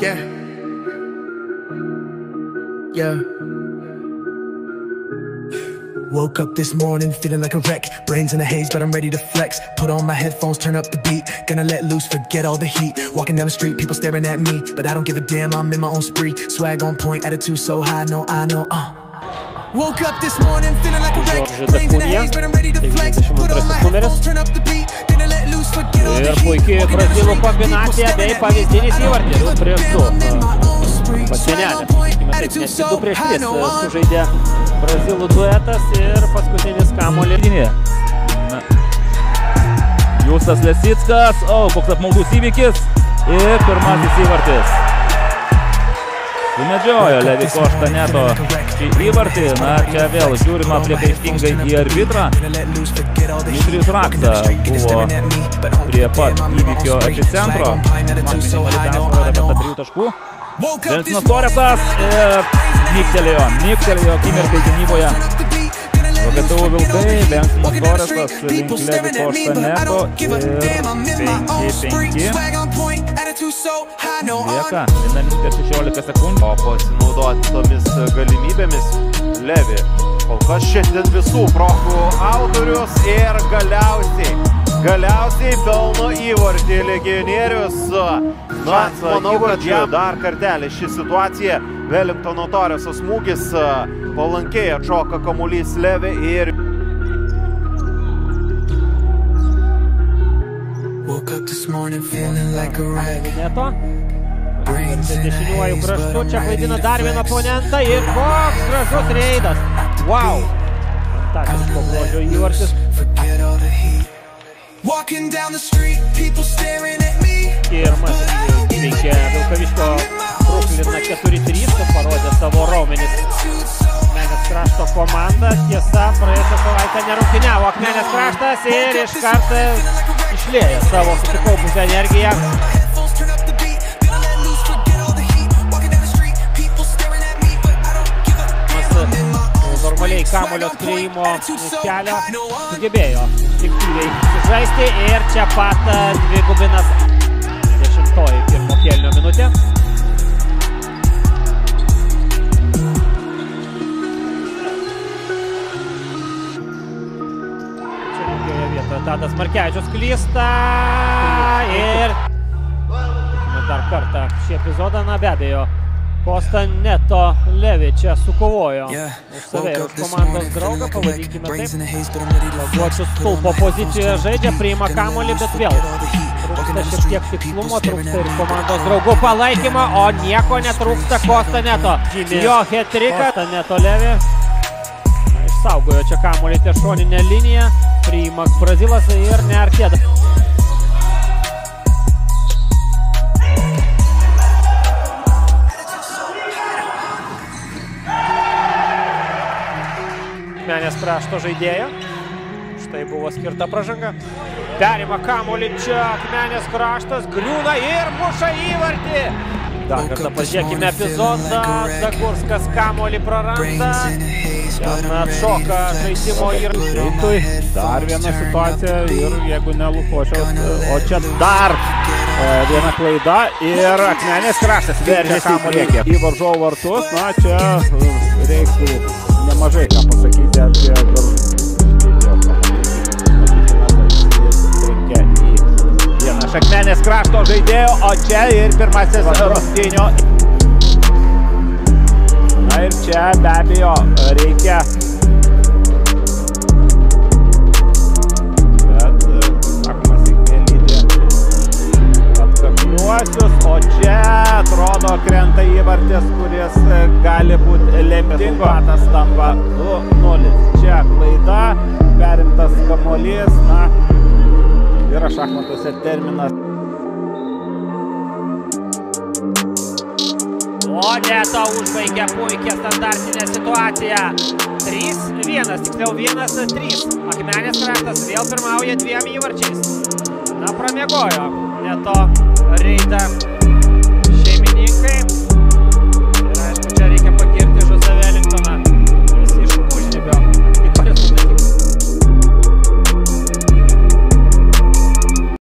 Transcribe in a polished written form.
Yeah. Woke up this morning feeling like a wreck. Brains in a haze, but I'm ready to flex. Put on my headphones, turn up the beat. Gonna let loose, forget all the heat. Walking down the street, people staring at me, but I don't give a damn, I'm in my own spree. Swag on point, attitude so high, no, I know, Woke up this morning feeling like a wreck. Brains in a haze, but I'm ready to flex. Put on my headphones, turn up the beat. Gonna let loose, forget all the heat. Ir puikiai brazilų kombinacija bei pavyzdinis įvartis. 2-2. Pasienelė. Taip, nes 2-3 sužaidė brazilų duetas ir paskutinis kamuolį linija. Justas Lesickas, koks apmaudus įvykis ir pirmasis įvartis. Sumedžiojo Levi Koštaneto šį įvartį, čia vėl žiūrima priekaištingai į arbitrą. Dmitrijus Raksa buvo prie pat įvykio epicentro. Maksimali persvara apie 3 taškų. Velsinas Toresas niktelėjo akimirkai gynyboje. VGTU Vilkai, Velsinas Toresas link Levi Koštaneto ir 5-5. Lieka, 16 sekundžių. O pasinaudoti tomis galimybėmis Levi. Kol kas šiandien visų progų autorius ir galiausiai pelno įvartį legionierius. Manau, kad dar kartelį ši situacija. Wellingtono Toreso smūgis palankiai atšoka kamuolys Levi ir... Neto. Dešiniuoju kraštu, čia klaidina dar vieną oponentą ir koks gražus reidas. Wow! Fantastiško grožio įvartis. Pirmas įveikė Vilkaviškio Bruklina 4-3, parodė savo raumenis. Akmenės krašto komanda, tiesa, praėjusią savaitę nerungtyniavo Akmenės kraštas ir iš karto išlieja savo susikaupusią energiją. Normaliai kamuolio skriejimo kelio sugebėjo instinktyviai sužaisti ir čia pat dvigubinas 10-oji pirmo kėlinio minutė. Čia lygioje vietoje Tadas Markevičius klysta ir dar kartą šį epizodą, be abejo, Kostaneto Levi čia sukovojo už save ir už komandos draugą, pavadinkime taip. Paguočius stulpo pozicijoje žaidžia, priima kamuolį, bet vėl trūksta šiek tiek tikslumo, trūksta ir komandos draugų palaikymo, o nieko netrūksta Kostaneto. Jo hat-triką, Kostaneto Levi išsaugojo čia kamuolį ties šoninę liniją, priima Brazilas ir neartėda. Akmenės krašto žaidėjo. Štai buvo skirta pražanga. Perima kamuolį čia Akmenės kraštas, griūna ir muša įvartį. Dar kartą pažiūrėkime epizodą. Zagurskas kamuolį praranda. Ten atšoka žaidimo ir... Dar viena situacija ir jeigu ne Lukošiaus, o čia dar viena klaida ir Akmenės kraštas veržia kamuolį į varžovų vartus. Čia reiktų nemažai ką pasakyti apie vieną iš Akmenės krašto žaidėjo, o čia ir pirmasis rungtynių. Ir čia be abejo reikia, bet sakomas įkėlyti atkakliuosius, o čia atrodo krenta įvartis, kuris gali būti lemtingas. Patas tampa 2-0. Čia klaida, perimtas kamuolys, yra šachmatuose terminas. O Neto užbaigia puikią standartinę situaciją. 3-1, tiksliau 1-3. Akmenės kraštas vėl pirmauja 2 įvarčiais. Pramiegojo Neto reidą